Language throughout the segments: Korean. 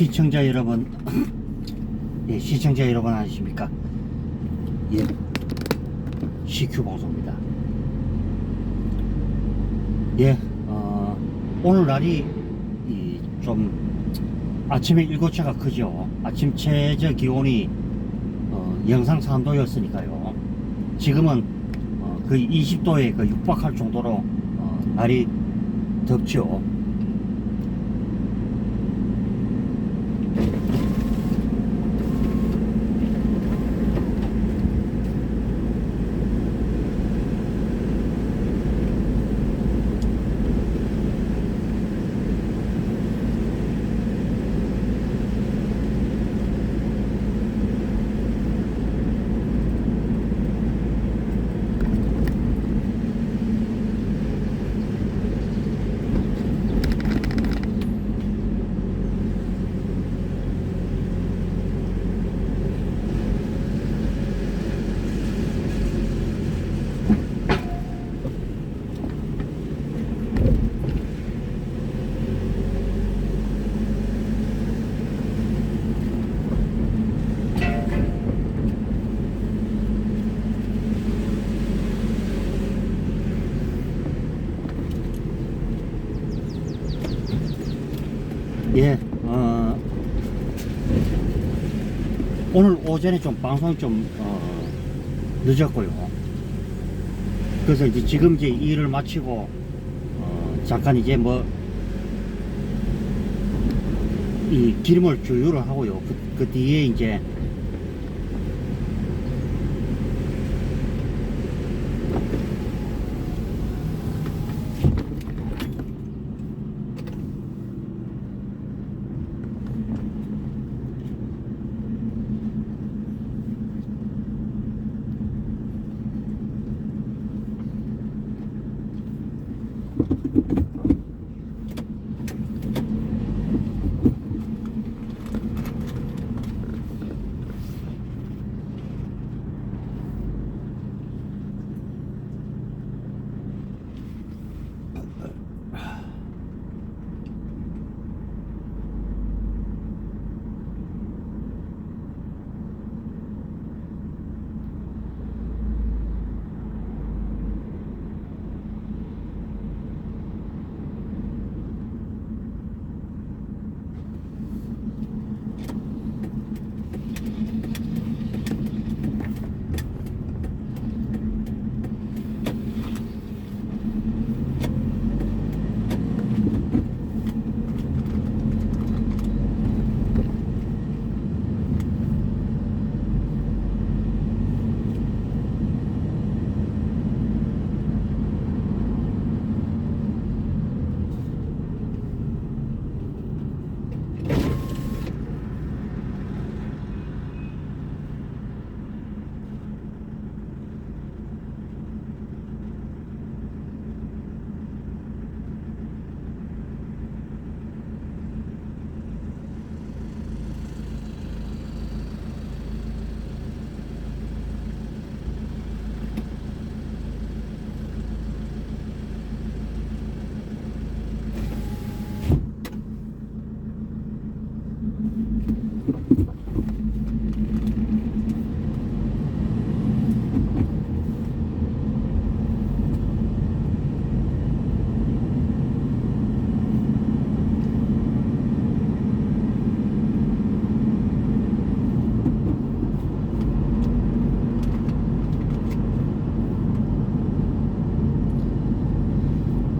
시청자 여러분, 예, 시청자 여러분 안녕하십니까? 예, CQ 방송입니다. 예, 오늘 날이 좀 아침에 일교차가 크죠. 아침 최저 기온이 영상 3도였으니까요. 지금은 거의 20도에 육박할 정도로 날이 덥죠. 예, 오늘 오전에 좀 방송이 좀 늦었고요. 그래서 이제 지금 이제 일을 마치고 잠깐 이제 뭐 이 기름을 주유를 하고요. 그 뒤에 이제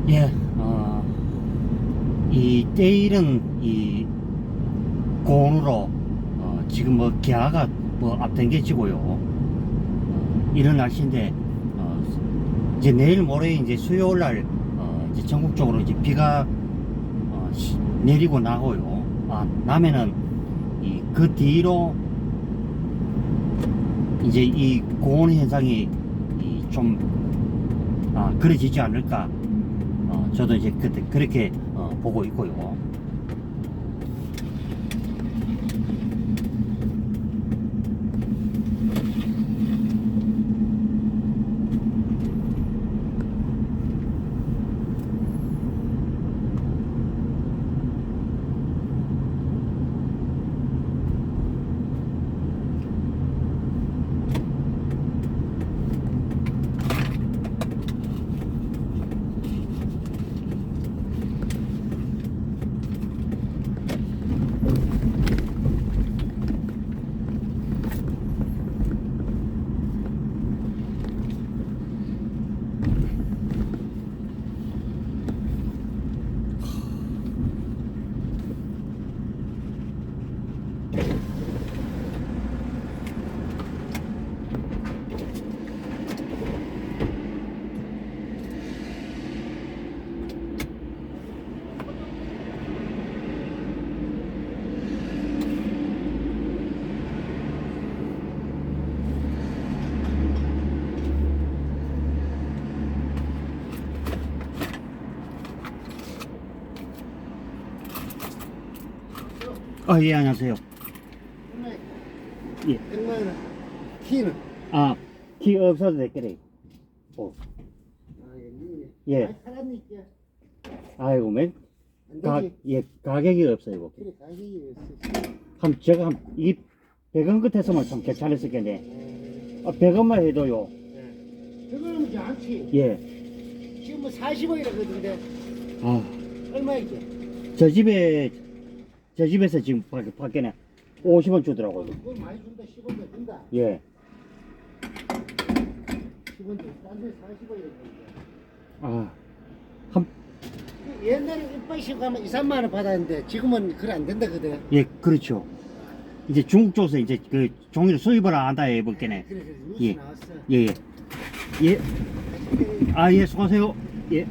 예, 이 때일은 이 고온으로 지금 뭐 기아가 뭐 앞당겨지고요. 이런 날씨인데 이제 내일 모레 이제 수요일 날 이제 전국적으로 이제 비가 내리고 나고요. 나면은 그 뒤로 이제 이 고온 현상이 좀 그려지지 않을까. 저도 이제 그렇게 보고 있고요. 아, 예, 안녕하세요. 예. 100만 원. 키는? 아, 키 없어도 될게래. 어. 아, 여기. 예. 아, 사람이 있게. 아이고, 맨. 안 되지. 예, 가격이 없어요, 이거. 그래, 가격이 없어. 제가 이 100원 끝에서만 참 괜찮았을 텐데. 100원만 해도요. 그거는 이제 않지. 예. 지금 뭐 40원이라거든데. 아, 얼마이게? 저 집에서 지금 밖에는 50원 주더라고요. 그거 많이 준다. 10원도 준다. 예. 10원 줘. 딴데 40원이라거든데. 아, 옛날에 이빠이씩 가면 2, 3만 원 받았는데 지금은 그래 안 된다 그래. 예, 그렇죠. 이제 중국 쪽에서 이제 그 종이를 수입을 안 한다 해볼게네. 그래 뉴스 예. 나왔어. 예, 예. 예. 아, 예, 수고하세요. 예.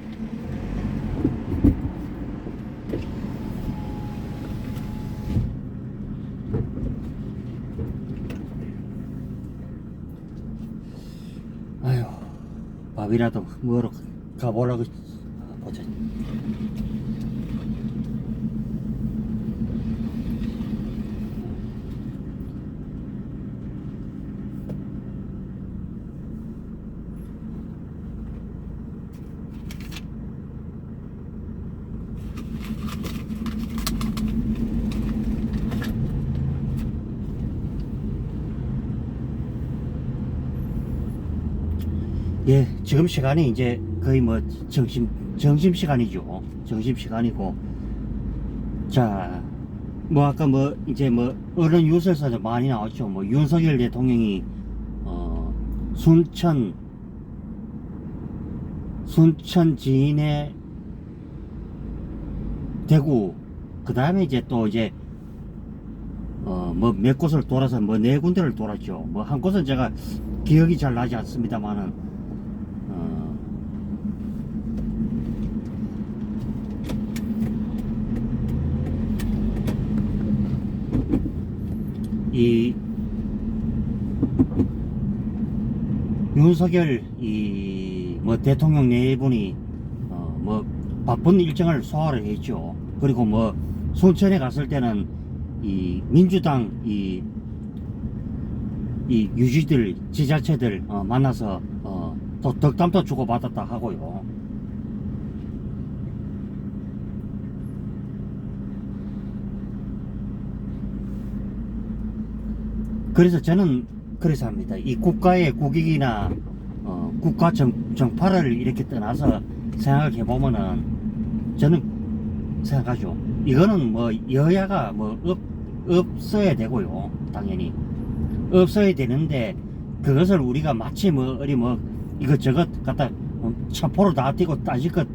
아유, 밥이라도 먹으러 가보려고. 보자. 예, 지금 시간이 이제 거의 뭐 점심 시간이죠. 점심 시간이고. 자, 뭐 아까 뭐 이제 뭐 언론 뉴스에서도 많이 나왔죠. 뭐 윤석열 대통령이 순천 지인의 대구, 그 다음에 이제 또 이제 뭐 몇 곳을 돌아서 뭐 네 군데를 돌았죠. 뭐 한 곳은 제가 기억이 잘 나지 않습니다만은 이 윤석열 이 뭐 대통령 네 분이 뭐 바쁜 일정을 소화를 했죠. 그리고 뭐 순천에 갔을 때는 이 민주당 이 유지들 지자체들 만나서 또 덕담도 주고받았다 하고요. 그래서 저는 그래서 합니다. 이 국가의 국익이나 국가 정파를 이렇게 떠나서 생각해 보면은 저는 생각하죠. 이거는 뭐 여야가 뭐 없어야 되고요. 당연히 없어야 되는데 그것을 우리가 마치 뭐 어디 뭐 이것저것 갖다 차포로 다 띄고 따질 것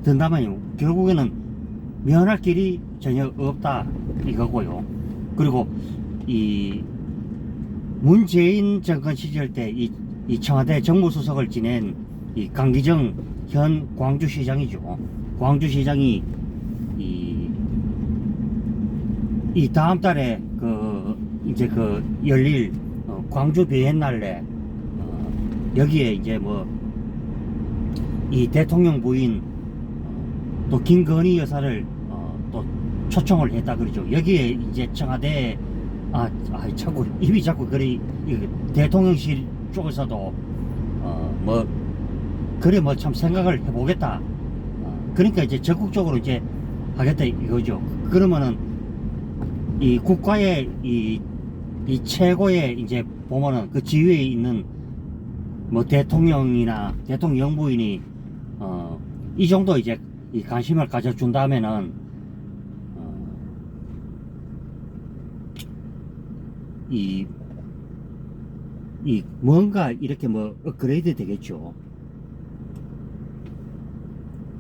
든다면 결국에는 면할 길이 전혀 없다 이거고요. 그리고 이 문재인 정권 시절 때 이 청와대 정무수석을 지낸 이 강기정 현 광주시장이죠. 광주시장이 이 다음 달에 그 이제 그 열릴 광주 비엔날레 여기에 이제 뭐 이 대통령 부인 또 김건희 여사를 또 초청을 했다 그러죠. 여기에 이제 청와대 자꾸 입이 자꾸 그리 대통령실 쪽에서도 뭐 그래 뭐 참 생각을 해보겠다. 그러니까 이제 적극적으로 이제 하겠다 이거죠. 그러면은 이 국가의 이 최고의 이제 보면은 그 지위에 있는 뭐 대통령이나 대통령 부인이 이 정도 이제 이 관심을 가져준다면은 이 뭔가 이렇게 뭐 업그레이드 되겠죠.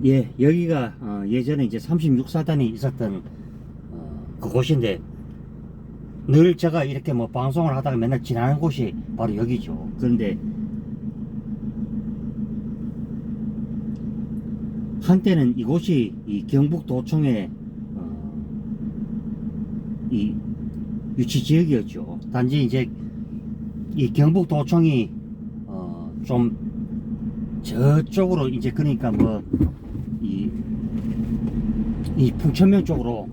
예, 여기가 예전에 이제 36사단이 있었던 그곳인데 늘 제가 이렇게 뭐 방송을 하다가 맨날 지나는 곳이 바로 여기죠. 그런데 한때는 이곳이 이 경북도청의 이 유치 지역이었죠. 단지 이제 이 경북도청이 좀 저쪽으로 이제 그러니까 뭐 이 풍천면 쪽으로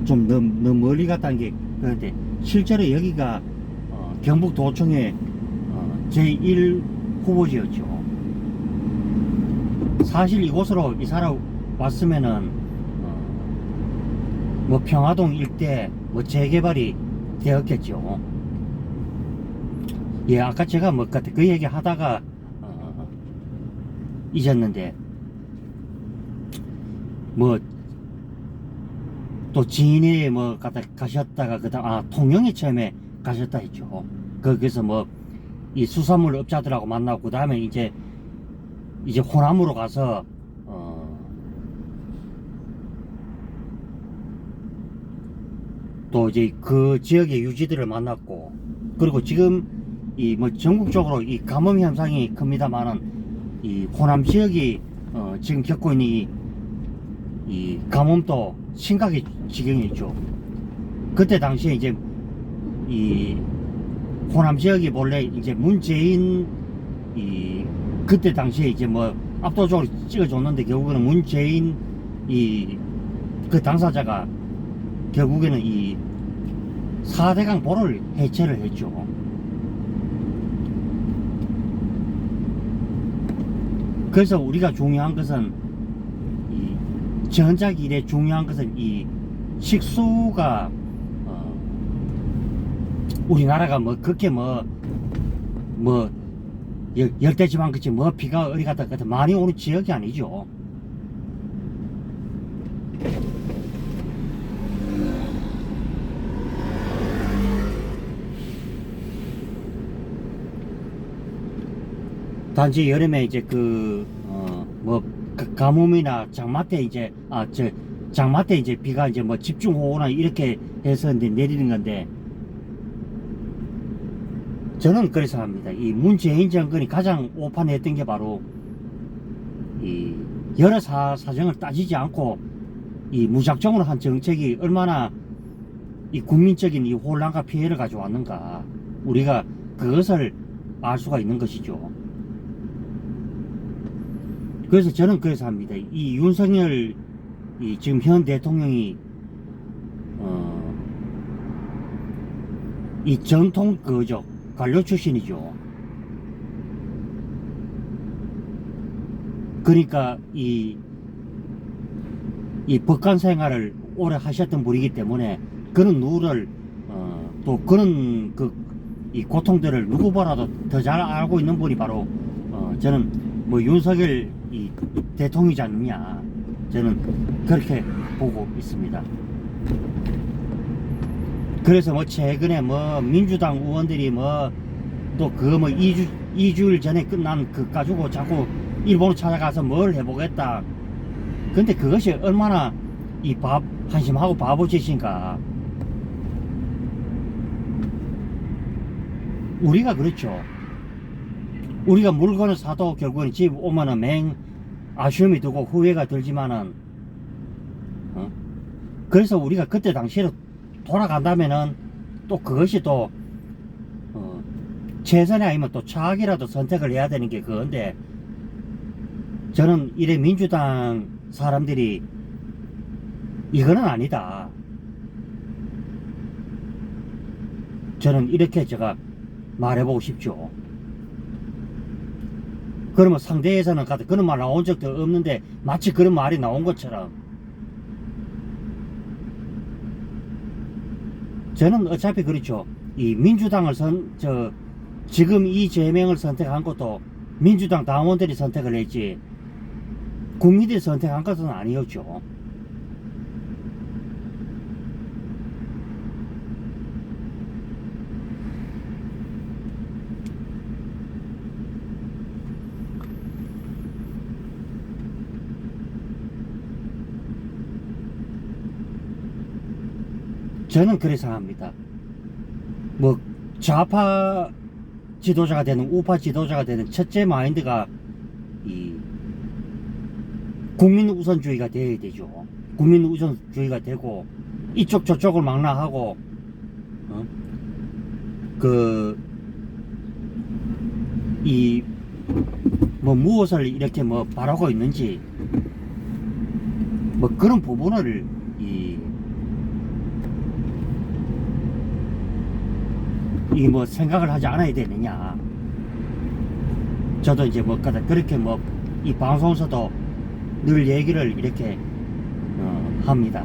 좀 너무 멀리 갔다는 게 그런데 실제로 여기가 경북도청의 제1 후보지였죠. 사실 이곳으로 이사를 왔으면은 뭐 평화동 일대 뭐 재개발이 되었겠죠. 예, 아까 제가 뭐 그 얘기 하다가 잊었는데 뭐 또 지인이 뭐 가셨다가 그다음 통영에 처음에 가셨다 했죠. 거기서 뭐 이 수산물 업자들하고 만나고 그다음에 이제 호남으로 가서 또 이제 그 지역의 유지들을 만났고, 그리고 지금 이 뭐 전국적으로 이 가뭄 현상이 큽니다만은 이 호남 지역이 지금 겪고 있는 이 가뭄도 심각한 지경이죠. 그때 당시에 이제 이 호남 지역이 본래 이제 문재인 그때 당시에 이제 뭐 압도적으로 찍어줬는데 결국에는 문재인 그 당사자가 결국에는 이 4대강 보를 해체를 했죠. 그래서 우리가 중요한 것은 전작 이래 중요한 것은 이 식수가 우리나라가 뭐 그렇게 뭐 열대지방 그치 뭐 비가 어디 갔다 많이 오는 지역이 아니죠. 단지 여름에 이제 가뭄이나 장마 때 이제 장마 때 이제 비가 이제 뭐 집중호우나 이렇게 해서 이제 내리는 건데, 저는 그래서 합니다. 이 문재인 정권이 가장 오판했던 게 바로 이 여러 사정을 따지지 않고 이 무작정으로 한 정책이 얼마나 이 국민적인 이 혼란과 피해를 가져왔는가, 우리가 그것을 알 수가 있는 것이죠. 그래서 저는 그래서 합니다. 이 윤석열 지금 현 대통령이 이 전통 그죠 관료 출신이죠. 그러니까 이 법관 생활을 오래 하셨던 분이기 때문에 그런 누구를 또 그런 이 고통들을 누구보다도 더 잘 알고 있는 분이 바로 저는 뭐 윤석열 이 대통령이지 않느냐, 저는 그렇게 보고 있습니다. 그래서 뭐 최근에 뭐 민주당 의원들이 뭐 또 그거 뭐 2주일 전에 끝난 그 가지고 자꾸 일본으로 찾아가서 뭘 해보겠다. 근데 그것이 얼마나 한심하고 바보짓인가. 우리가 그렇죠. 우리가 물건을 사도 결국은 집 오면은 아쉬움이 들고 후회가 들지만은 그래서 우리가 그때 당시로 돌아간다면은 또 그것이 또 최선이 아니면 또 차악이라도 선택을 해야 되는 게 그건데, 저는 이래 민주당 사람들이 이거는 아니다, 저는 이렇게 제가 말해보고 싶죠. 그러면 상대에서는 그런 말 나온 적도 없는데 마치 그런 말이 나온 것처럼, 저는 어차피 그렇죠. 이 민주당을 지금 이 제명을 선택한 것도 민주당 당원들이 선택을 했지 국민들이 선택한 것은 아니었죠. 저는 그래서 합니다. 뭐 좌파 지도자가 되는 우파 지도자가 되는 첫째 마인드가 이 국민 우선주의가 되어야 되죠. 국민 우선주의가 되고 이쪽 저쪽을 망라하고 무엇을 이렇게 뭐 바라고 있는지 뭐 그런 부분을 이 뭐 생각을 하지 않아야 되느냐. 저도 이제 뭐 그렇게 뭐 이 방송에서도 늘 얘기를 이렇게 합니다.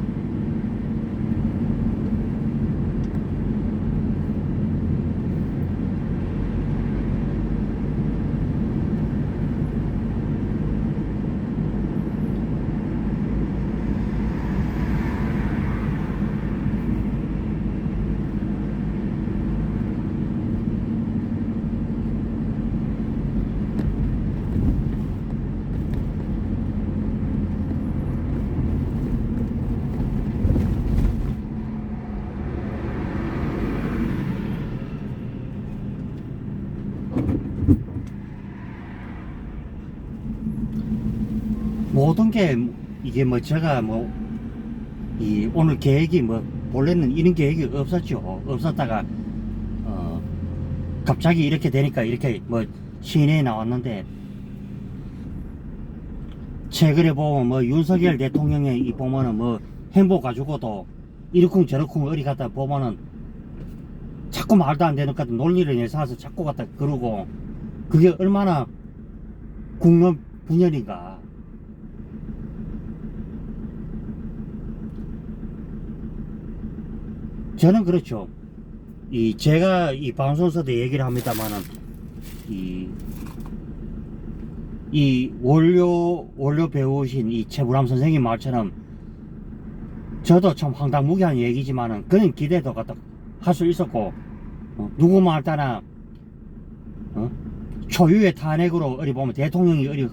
모든 게 이게 뭐 제가 뭐 이 오늘 계획이 뭐 원래는 이런 계획이 없었죠. 없었다가 갑자기 이렇게 되니까 이렇게 뭐 시내에 나왔는데, 최근에 보면 뭐 윤석열 대통령의 이 보면은 뭐 행보 가지고도 이러쿵 저러쿵 어디 갔다 보면은 자꾸 말도 안 되는 것 같은 논리를 내세워서 자꾸 갖다 그러고, 그게 얼마나 국론 분열인가. 저는 그렇죠. 이 제가 이 방송에서도 얘기를 합니다만은 이 원료 배우신 이 최불암 선생님 말처럼 저도 참 황당무계한 얘기지만은 그런 기대도 갖다 할 수 있었고, 누구 말 따나 초유의 탄핵으로 어디 보면 대통령이 어디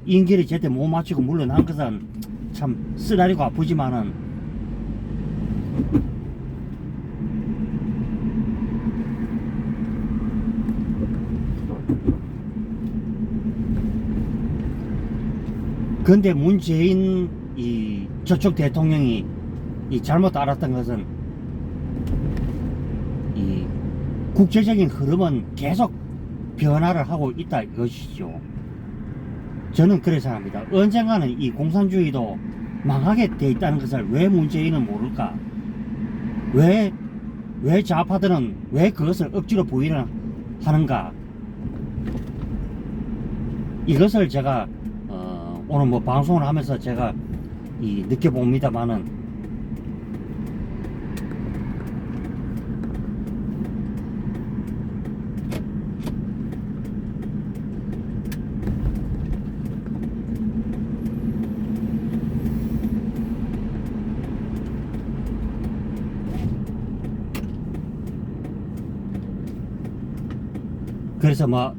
임기를 제때 못 마치고 물러난 것은 참 쓰라리고 아프지만은, 근데 문재인 이 저쪽 대통령이 이 잘못 알았던 것은 이 국제적인 흐름은 계속 변화를 하고 있다 이것이죠. 저는 그렇게 생각합니다. 언젠가는 이 공산주의도 망하게 돼 있다는 것을 왜 문재인은 모를까? 왜 좌파들은 왜 그것을 억지로 부인을 하는가? 이것을 제가 오늘 뭐 방송을 하면서 제가 느껴봅니다만은, 그래서 뭐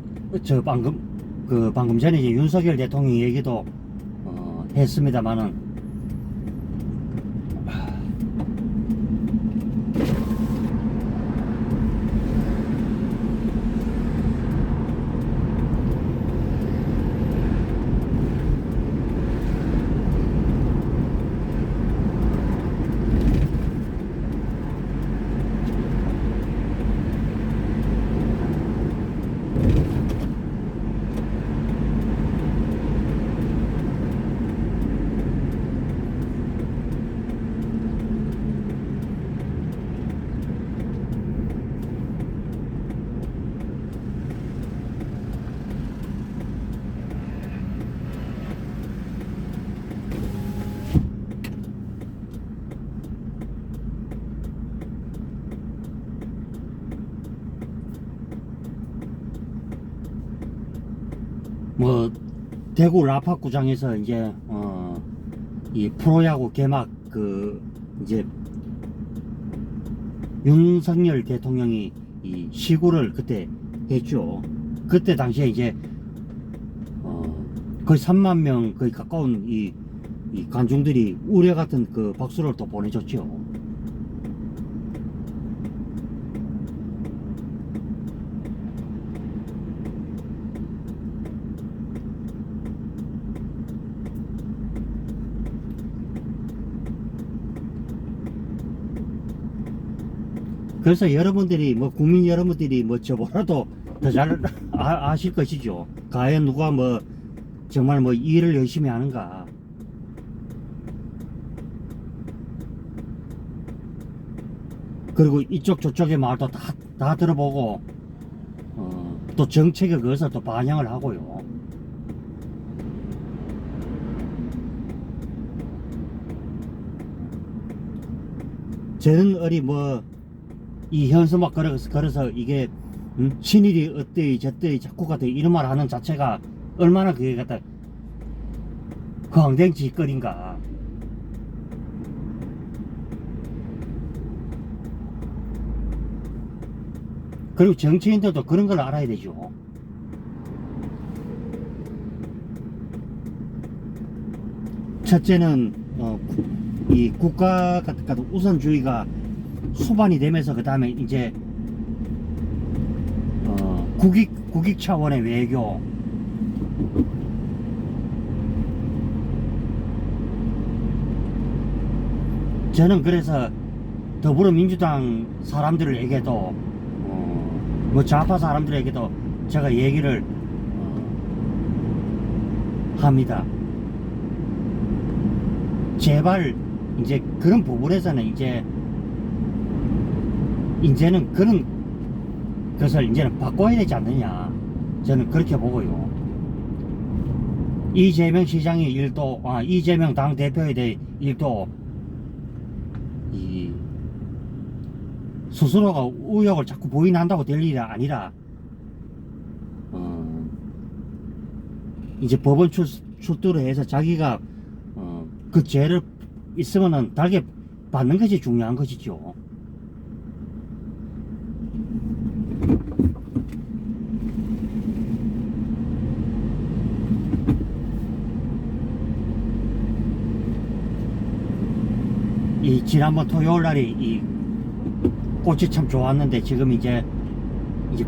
저 방금 전에 이제 윤석열 대통령 얘기도 했습니다만은, 뭐 대구 라파구장에서 이제 이 프로야구 개막 이제 윤석열 대통령이 이 시구를 그때 했죠. 그때 당시에 이제 거의 3만 명 거의 가까운 이 관중들이 우레 같은 그 박수를 또 보내줬죠. 그래서 여러분들이 뭐 국민 여러분들이 뭐 저보다도 더 잘 아실 것이죠. 과연 누가 뭐 정말 뭐 일을 열심히 하는가. 그리고 이쪽 저쪽의 말도 다 다 들어보고 또 정책에 그것을 또 반영을 하고요. 저는 어리 뭐 이 현수막 걸어서 이게 신일이 어때이 저때이 자꾸 같아 이런 말 하는 자체가 얼마나 그게 갖다 광댕 짓거리인가. 그리고 정치인들도 그런 걸 알아야 되죠. 첫째는 이 국가 같은 우선주의가 수반이 되면서 그 다음에 이제 국익 차원의 외교, 저는 그래서 더불어민주당 사람들에게도 뭐 좌파 사람들에게도 제가 얘기를 합니다. 제발 이제 그런 부분에서는 이제는 그런 것을 이제는 바꿔야 되지 않느냐, 저는 그렇게 보고요. 이재명 시장의 일도, 이재명 당 대표에 대해 일도 이 스스로가 의혹을 자꾸 부인한다고 될 일이 아니라 이제 법원 출두를 해서 자기가 그 죄를 있으면은 달게 받는 것이 중요한 것이죠. 이 지난번 토요일 날이 이 꽃이 참 좋았는데 지금 이제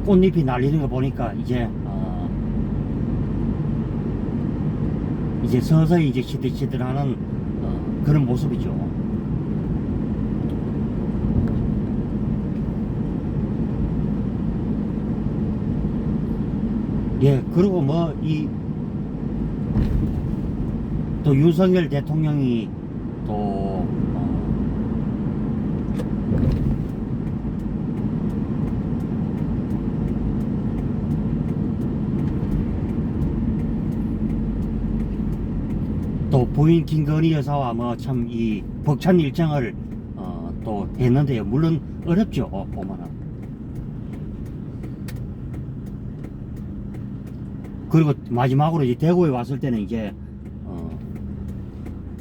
꽃잎이 날리는 거 보니까 이제 서서히 이제 시들시들하는 그런 모습이죠. 예, 그리고 뭐 또 윤석열 대통령이 또 또 부인 김건희 여사와 뭐 참 이 벅찬 일정을 또 했는데요. 물론 어렵죠, 보면은. 그리고 마지막으로 이제 대구에 왔을 때는 이제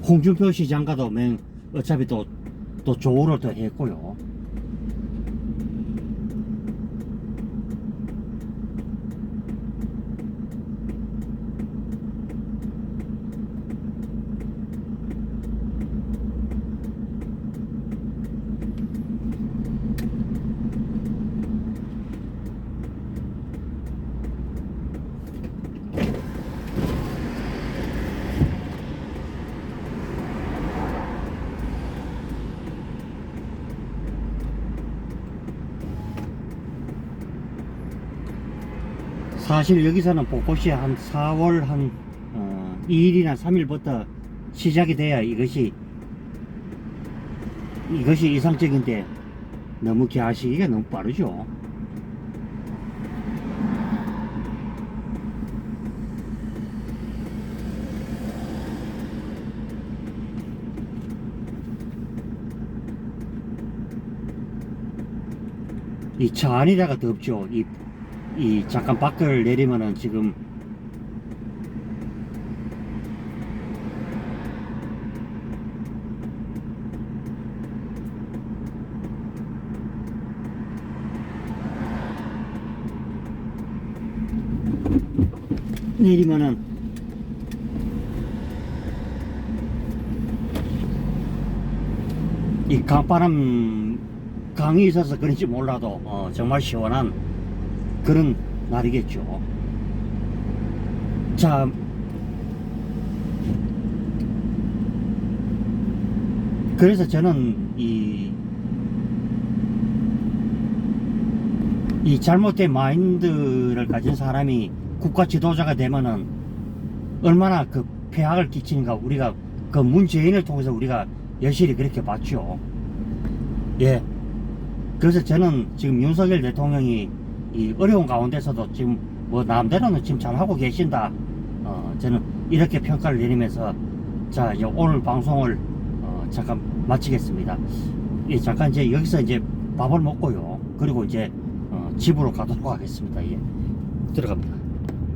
홍준표 시장과도 어차피 또 조우를 더 했고요. 사실 여기서는 벚꽃이 한 4월 한 2일이나 3일부터 시작이 돼야 이것이 이상적인데 너무 개하시기가 너무 빠르죠. 이 차 안이라가 덥죠. 이 잠깐 밖을 내리면은 지금 내리면은 이 강바람 강이 있어서 그런지 몰라도 정말 시원한 그런 날이겠죠. 자, 그래서 저는 이 잘못된 마인드를 가진 사람이 국가 지도자가 되면은 얼마나 그 폐악을 끼치는가 우리가 그 문재인을 통해서 우리가 여실히 그렇게 봤죠. 예. 그래서 저는 지금 윤석열 대통령이 이 어려운 가운데서도 지금 뭐 남대로는 지금 잘하고 계신다. 저는 이렇게 평가를 내리면서 자, 이제 오늘 방송을 잠깐 마치겠습니다. 예, 잠깐 이제 여기서 이제 밥을 먹고요. 그리고 이제 집으로 가도록 하겠습니다. 예, 들어갑니다.